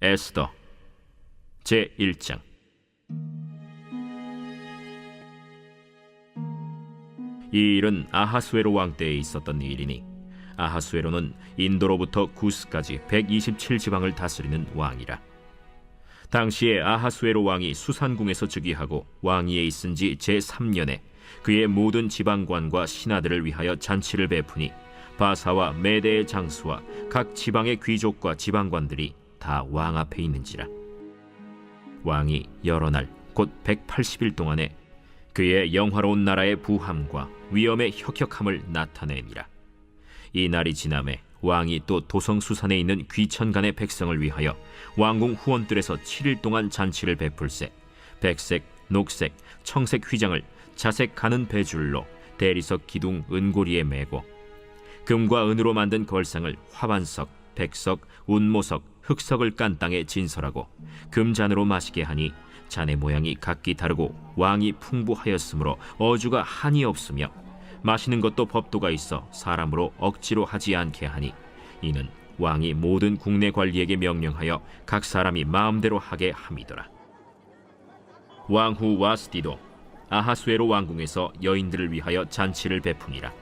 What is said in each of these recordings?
에스더 제1장. 이 일은 아하수에로 왕 때에 있었던 일이니 아하수에로는 인도로부터 구스까지 127지방을 다스리는 왕이라. 당시에 아하수에로 왕이 수산궁에서 즉위하고 왕위에 있은 지 제3년에 그의 모든 지방관과 신하들을 위하여 잔치를 베푸니 바사와 메대의 장수와 각 지방의 귀족과 지방관들이 다 왕 앞에 있는지라. 왕이 여러 날 곧 180일 동안에 그의 영화로운 나라의 부함과 위엄의 혁혁함을 나타내니라. 이 날이 지남에 왕이 또 도성수산에 있는 귀천간의 백성을 위하여 왕궁 후원들에서 7일 동안 잔치를 베풀세 백색, 녹색, 청색 휘장을 자색 가는 배줄로 대리석 기둥 은고리에 매고 금과 은으로 만든 걸상을 화반석, 백석, 운모석, 흑석을 깐 땅에 진설하고 금잔으로 마시게 하니 잔의 모양이 각기 다르고 왕이 풍부하였으므로 어주가 한이 없으며 마시는 것도 법도가 있어 사람으로 억지로 하지 않게 하니 이는 왕이 모든 국내 관리에게 명령하여 각 사람이 마음대로 하게 함이더라. 왕후 와스디도 아하수에로 왕궁에서 여인들을 위하여 잔치를 베푸니라.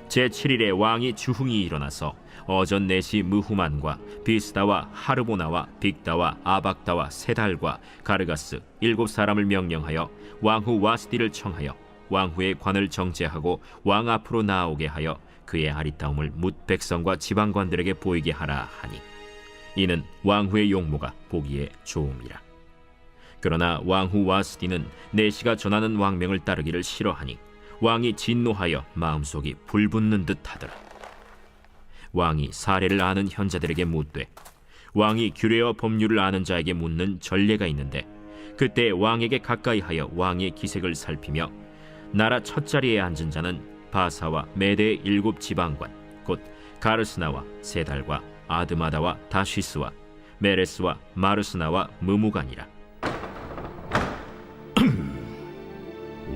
제7일에 왕이 주흥이 일어나서 어전 넷이 무후만과 비스다와 하르보나와 빅다와 아박다와 세달과 가르가스 7사람을 명령하여 왕후 와스디를 청하여 왕후의 관을 정제하고 왕 앞으로 나오게 하여 그의 아리따움을 뭇 백성과 지방관들에게 보이게 하라 하니 이는 왕후의 용모가 보기에 좋음이라. 그러나 왕후 와스디는 내시가 전하는 왕명을 따르기를 싫어하니 왕이 진노하여 마음속이 불붙는 듯 하더라. 왕이 사례를 아는 현자들에게 묻되 왕이 규례와 법률을 아는 자에게 묻는 전례가 있는데 그때 왕에게 가까이하여 왕의 기색을 살피며 나라 첫자리에 앉은 자는 바사와 메대의 7지방관 곧 가르스나와 세달과 아드마다와 다시스와 메레스와 마르스나와 무무간이라.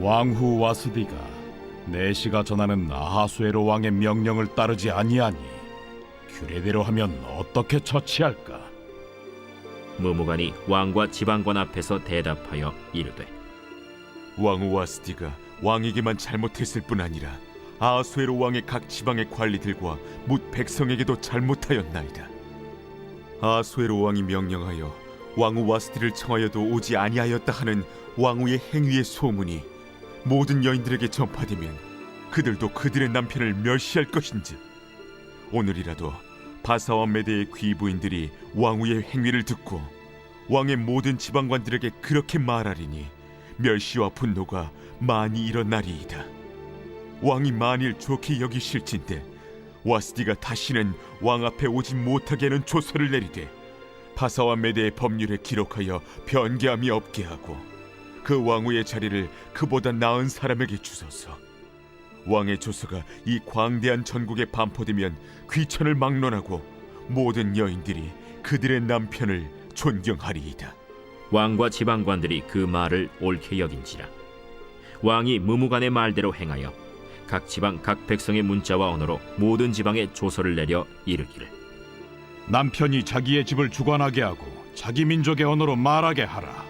왕후 와스디가 내시가 전하는 아하수에로 왕의 명령을 따르지 아니하니 규례대로 하면 어떻게 처치할까? 무무간이 왕과 지방관 앞에서 대답하여 이르되 왕후 와스디가 왕에게만 잘못했을 뿐 아니라 아하수에로 왕의 각 지방의 관리들과 뭇 백성에게도 잘못하였나이다. 아하수에로 왕이 명령하여 왕후 와스디를 청하여도 오지 아니하였다 하는 왕후의 행위의 소문이 모든 여인들에게 전파되면 그들도 그들의 남편을 멸시할 것인즉 오늘이라도 바사와 메대의 귀부인들이 왕후의 행위를 듣고 왕의 모든 지방관들에게 그렇게 말하리니 멸시와 분노가 많이 일어나리이다. 왕이 만일 좋게 여기실진데 와스디가 다시는 왕 앞에 오지 못하게 하는 조서를 내리되 바사와 메대의 법률에 기록하여 변개함이 없게 하고 그 왕후의 자리를 그보다 나은 사람에게 주소서. 왕의 조서가 이 광대한 전국에 반포되면 귀천을 막론하고 모든 여인들이 그들의 남편을 존경하리이다. 왕과 지방관들이 그 말을 옳게 여긴지라. 왕이 무무간의 말대로 행하여 각 지방 각 백성의 문자와 언어로 모든 지방에 조서를 내려 이르기를 남편이 자기의 집을 주관하게 하고 자기 민족의 언어로 말하게 하라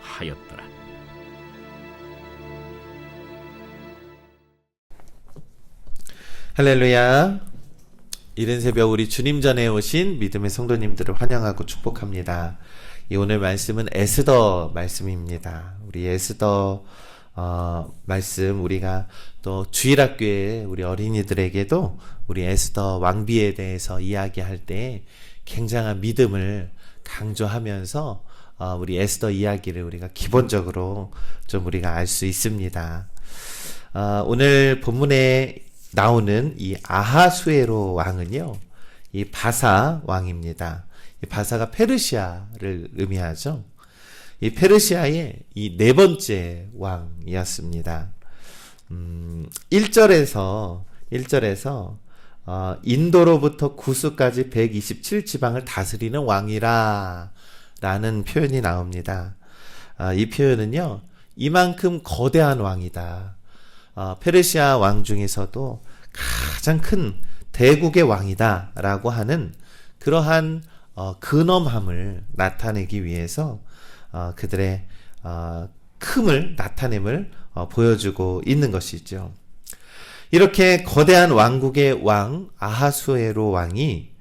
하였더라. 할렐루야. 이른 새벽 우리 주님 전에 오신 믿음의 성도님들을 환영하고 축복합니다. 이 오늘 말씀은 에스더 말씀입니다. 우리 에스더 말씀 우리가 또 주일학교에 우리 어린이들에게도 우리 에스더 왕비에 대해서 이야기할 때 굉장한 믿음을 강조하면서 우리 에스더 이야기를 우리가 기본적으로 좀 우리가 알 수 있습니다. 오늘 본문에 나오는 이 아하수에로 왕은요, 이 바사 왕입니다. 이 바사가 페르시아를 의미하죠. 이 페르시아의 이 4번째 왕이었습니다. 1절에서 인도로부터 구스까지 127지방을 다스리는 왕이라 라는 표현이 나옵니다. 이 표현은요, 이만큼 거대한 왕이다. 페르시아 왕 중에서도 가장 큰 대국의 왕이다 라고 하는 그러한 근엄함을 나타내기 위해서 그들의 큼을 나타냄을 보여주고 있는 것이죠. 이렇게 거대한 왕국의 왕 아하수에로 왕이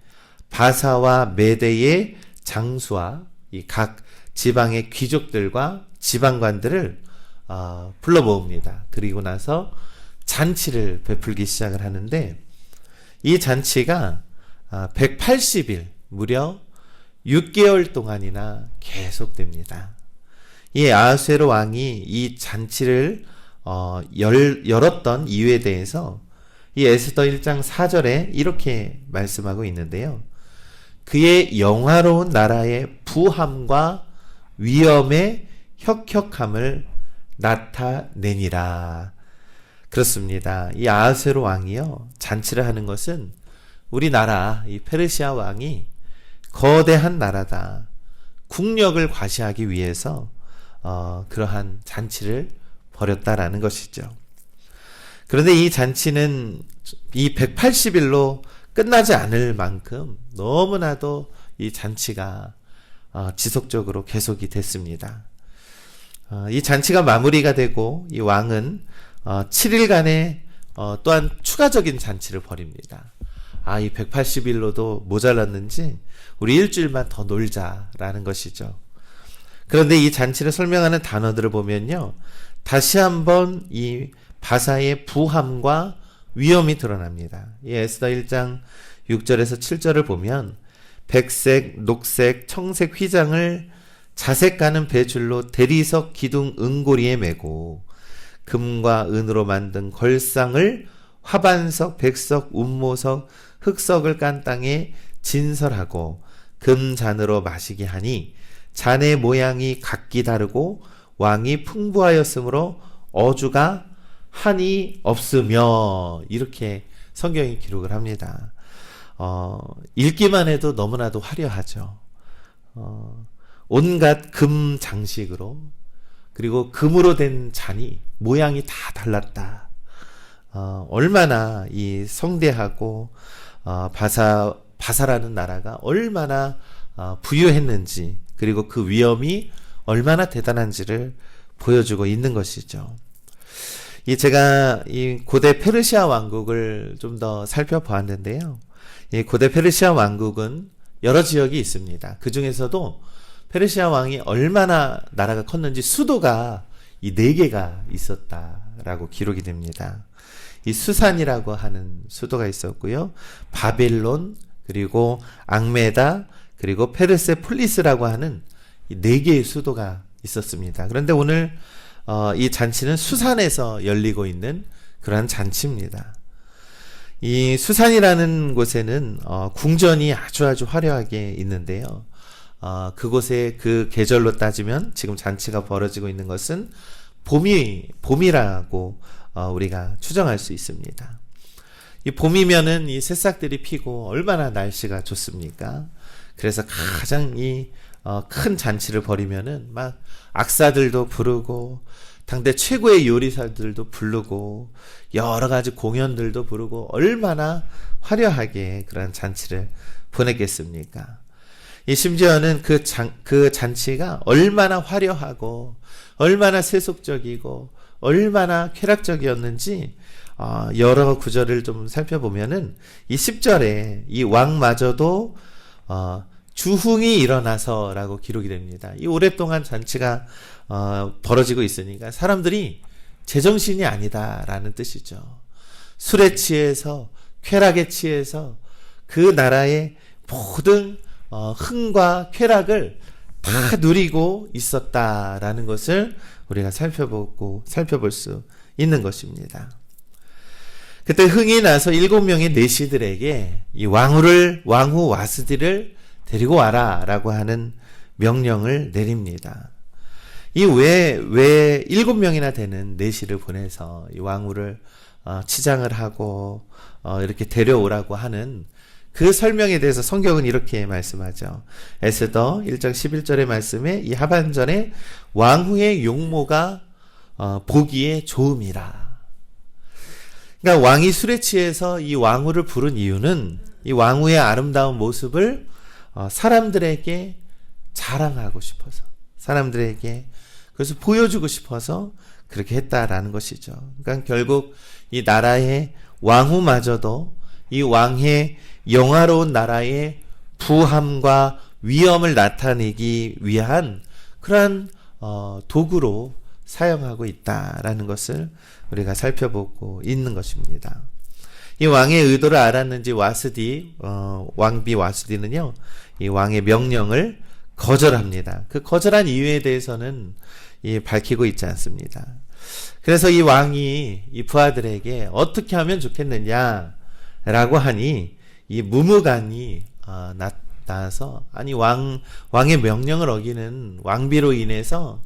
바사와 메대의 장수와 이 각 지방의 귀족들과 지방관들을 불러 모읍니다. 그리고 나서 잔치를 베풀기 시작을 하는데, 이 잔치가 180일, 무려 6개월 동안이나 계속됩니다. 이 아하수에로 왕이 이 잔치를 열었던 이유에 대해서 이 에스더 1장 4절에 이렇게 말씀하고 있는데요. 그의 영화로운 나라의 부함과 위엄의 혁혁함을 나타내니라. 그렇습니다. 이 아하수에로 왕이요, 잔치를 하는 것은 우리나라 이 페르시아 왕이 거대한 나라다, 국력을 과시하기 위해서 그러한 잔치를 벌였다라는 것이죠. 그런데 이 잔치는 이 180일로 끝나지 않을 만큼 너무나도 이 잔치가 지속적으로 계속이 됐습니다. 이 잔치가 마무리가 되고 이 왕은 7일간의 또한 추가적인 잔치를 벌입니다. 이 180일로도 모자랐는지 우리 일주일만 더 놀자라는 것이죠. 그런데 이 잔치를 설명하는 단어들을 보면요, 다시 한번 이 바사의 부함과 위엄이 드러납니다. 이 에스더 1장 6절에서 7절을 보면 백색, 녹색, 청색 휘장을 자색 가는 배줄로 대리석 기둥 은고리에 메고 금과 은으로 만든 걸상을 화반석, 백석, 운모석, 흑석을 깐 땅에 진설하고 금잔으로 마시게 하니 잔의 모양이 각기 다르고 왕이 풍부하였으므로 어주가 한이 없으며, 이렇게 성경이 기록을 합니다. 읽기만 해도 너무나도 화려하죠. 온갖 금 장식으로, 그리고 금으로 된 잔이 모양이 다 달랐다. 얼마나 이 성대하고 바사라는 나라가 얼마나 부유했는지, 그리고 그 위엄이 얼마나 대단한지를 보여주고 있는 것이죠. 제가 이 고대 페르시아 왕국을 좀 더 살펴보았는데요. 이 고대 페르시아 왕국은 여러 지역이 있습니다. 그 중에서도 페르시아 왕이 얼마나 나라가 컸는지 수도가 이 4개가 있었다라고 기록이 됩니다. 이 수산이라고 하는 수도가 있었고요. 바벨론, 그리고 앙메다, 그리고 페르세폴리스라고 하는 이 4개의 수도가 있었습니다. 그런데 오늘 이 잔치는 수산에서 열리고 있는 그러한 잔치입니다. 이 수산이라는 곳에는 궁전이 아주 화려하게 있는데요. 그곳의 그 계절로 따지면 지금 잔치가 벌어지고 있는 것은 봄이라고 우리가 추정할 수 있습니다. 이 봄이면은 이 새싹들이 피고 얼마나 날씨가 좋습니까? 그래서 가장 큰 잔치를 벌이면은 막 악사들도 부르고 당대 최고의 요리사들도 부르고 여러 가지 공연들도 부르고 얼마나 화려하게 그런 잔치를 보냈겠습니까? 심지어는 그 잔치가 얼마나 화려하고 얼마나 세속적이고 얼마나 쾌락적이었는지 여러 구절을 좀 살펴보면은 이 10절에 이 왕마저도 주흥이 일어나서라고 기록이 됩니다. 이 오랫동안 잔치가 벌어지고 있으니까 사람들이 제정신이 아니다라는 뜻이죠. 술에 취해서 쾌락에 취해서 그 나라의 모든 흥과 쾌락을 다 누리고 있었다라는 것을 우리가 살펴볼 수 있는 것입니다. 그때 흥이 나서 7명의 내시들에게 이 왕후 와스디를 데리고 와라라고 하는 명령을 내립니다. 왜 7명이나 되는 내시를 보내서 이 왕후를 치장을 하고 이렇게 데려오라고 하는 그 설명에 대해서 성경은 이렇게 말씀하죠. 에스더 1장 11절의 말씀에 이 하반전에 왕후의 용모가 보기에 좋음이라. 그러니까 왕이 술에 취해서 이 왕후를 부른 이유는 이 왕후의 아름다운 모습을 사람들에게 자랑하고 싶어서, 사람들에게 그래서 보여주고 싶어서 그렇게 했다라는 것이죠. 그러니까 결국 이 나라의 왕후마저도 이 왕의 영화로운 나라의 부함과 위엄을 나타내기 위한 그러한 도구로 사용하고 있다라는 것을 우리가 살펴보고 있는 것입니다. 이 왕의 의도를 알았는지 왕비 와스디는요, 이 왕의 명령을 거절합니다. 그 거절한 이유에 대해서는 밝히고 있지 않습니다. 그래서 이 왕이 이 부하들에게 어떻게 하면 좋겠느냐라고 하니 이 무무간이 나와서 아니 왕의 명령을 어기는 왕비로 인해서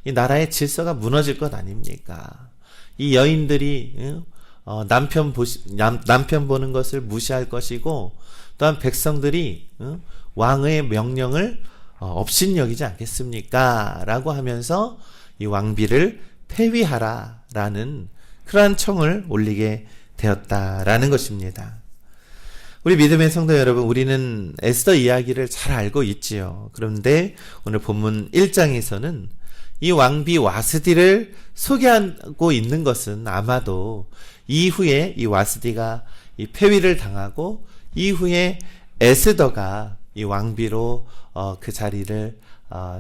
이 나라의 질서가 무너질 것 아닙니까? 이 여인들이 남편 보는 것을 무시할 것이고 또한 백성들이 왕의 명령을 업신여기지 않겠습니까? 라고 하면서 이 왕비를 폐위하라라는 그러한 청을 올리게 되었다라는 것입니다. 우리 믿음의 성도 여러분, 우리는 에스더 이야기를 잘 알고 있지요. 그런데 오늘 본문 1장에서는 이 왕비 와스디를 소개하고 있는 것은 아마도 이후에 이 와스디가 이 폐위를 당하고 이후에 에스더가 이 왕비로 그 자리를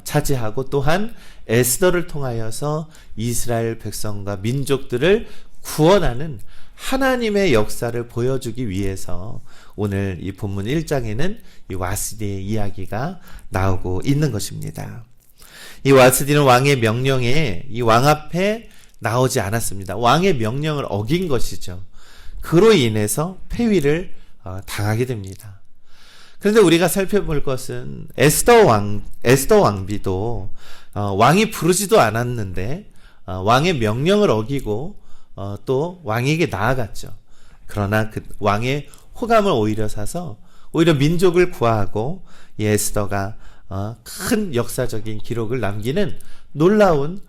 차지하고 또한 에스더를 통하여서 이스라엘 백성과 민족들을 구원하는 하나님의 역사를 보여주기 위해서 오늘 이 본문 1장에는 이 와스디의 이야기가 나오고 있는 것입니다. 이 와스디는 왕의 명령에 이 왕 앞에 나오지 않았습니다. 왕의 명령을 어긴 것이죠. 그로 인해서 폐위를 당하게 됩니다. 그런데 우리가 살펴볼 것은 에스더 왕비도 왕이 부르지도 않았는데 왕의 명령을 어기고 또 왕에게 나아갔죠. 그러나 그 왕의 호감을 오히려 사서 오히려 민족을 구하고 이 에스더가 큰 역사적인 기록을 남기는 놀라운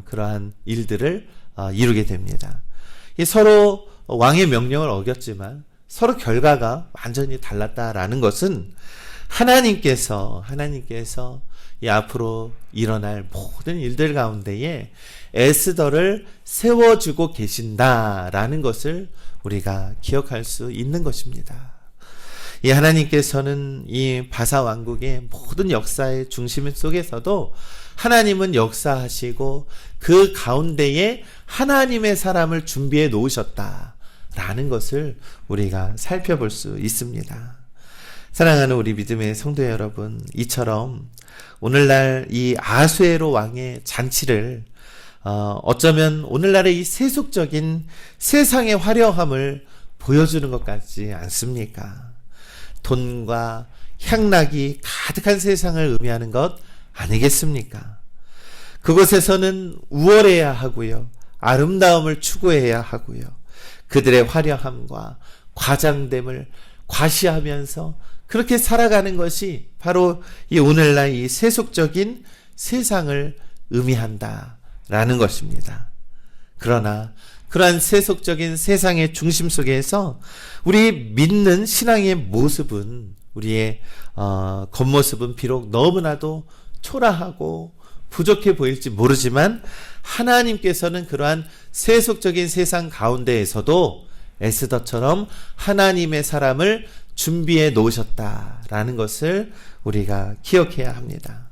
그러한 일들을 이루게 됩니다. 서로 왕의 명령을 어겼지만 서로 결과가 완전히 달랐다라는 것은 하나님께서 이 앞으로 일어날 모든 일들 가운데에 에스더를 세워주고 계신다라는 것을 우리가 기억할 수 있는 것입니다. 이 하나님께서는 이 바사 왕국의 모든 역사의 중심 속에서도 하나님은 역사하시고 그 가운데에 하나님의 사람을 준비해 놓으셨다라는 것을 우리가 살펴볼 수 있습니다. 사랑하는 우리 믿음의 성도 여러분, 이처럼 오늘날 이 아수에로 왕의 잔치를 어쩌면 오늘날의 이 세속적인 세상의 화려함을 보여주는 것 같지 않습니까? 돈과 향락이 가득한 세상을 의미하는 것 아니겠습니까? 그곳에서는 우월해야 하고요, 아름다움을 추구해야 하고요, 그들의 화려함과 과장됨을 과시하면서 그렇게 살아가는 것이 바로 이 오늘날 이 세속적인 세상을 의미한다라는 것입니다. 그러나 그러한 세속적인 세상의 중심 속에서 우리 믿는 신앙의 모습은, 우리의 겉모습은 비록 너무나도 초라하고 부족해 보일지 모르지만 하나님께서는 그러한 세속적인 세상 가운데에서도 에스더처럼 하나님의 사람을 준비해 놓으셨다라는 것을 우리가 기억해야 합니다.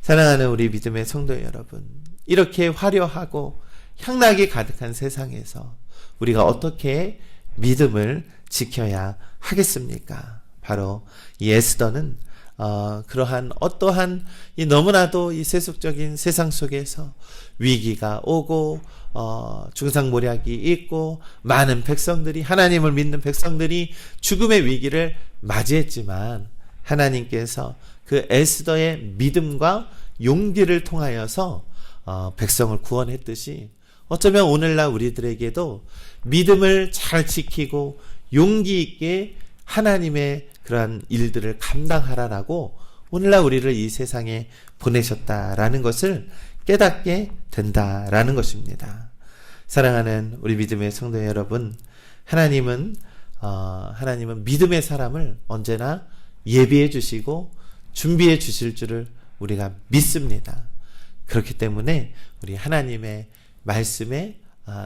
사랑하는 우리 믿음의 성도 여러분, 이렇게 화려하고 향락이 가득한 세상에서 우리가 어떻게 믿음을 지켜야 하겠습니까? 바로 이 에스더는 그러한 어떠한 이 너무나도 이 세속적인 세상 속에서 위기가 오고 중상모략이 있고 많은 백성들이, 하나님을 믿는 백성들이 죽음의 위기를 맞이했지만 하나님께서 그 에스더의 믿음과 용기를 통하여서 백성을 구원했듯이 어쩌면 오늘날 우리들에게도 믿음을 잘 지키고 용기 있게 하나님의 그러한 일들을 감당하라라고 오늘날 우리를 이 세상에 보내셨다라는 것을 깨닫게 된다라는 것입니다. 사랑하는 우리 믿음의 성도 여러분, 하나님은 믿음의 사람을 언제나 예비해 주시고 준비해 주실 줄을 우리가 믿습니다. 그렇기 때문에 우리 하나님의 말씀에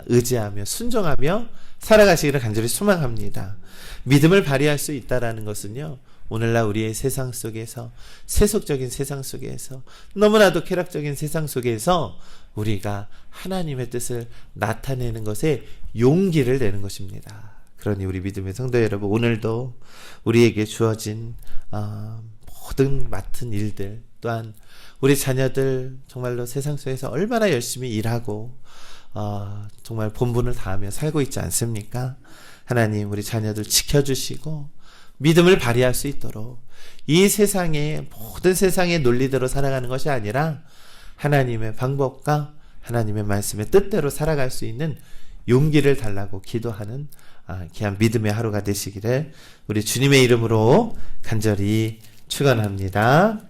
의지하며 순종하며 살아가시기를 간절히 소망합니다. 믿음을 발휘할 수 있다라는 것은요, 오늘날 우리의 세상 속에서, 세속적인 세상 속에서, 너무나도 쾌락적인 세상 속에서 우리가 하나님의 뜻을 나타내는 것에 용기를 내는 것입니다. 그러니 우리 믿음의 성도 여러분, 오늘도 우리에게 주어진 모든 맡은 일들, 또한 우리 자녀들 정말로 세상 속에서 얼마나 열심히 일하고 정말 본분을 다하며 살고 있지 않습니까? 하나님, 우리 자녀들 지켜주시고 믿음을 발휘할 수 있도록 이 세상의 모든 세상의 논리대로 살아가는 것이 아니라 하나님의 방법과 하나님의 말씀의 뜻대로 살아갈 수 있는 용기를 달라고 기도하는 귀한 믿음의 하루가 되시기를 우리 주님의 이름으로 간절히 축원합니다.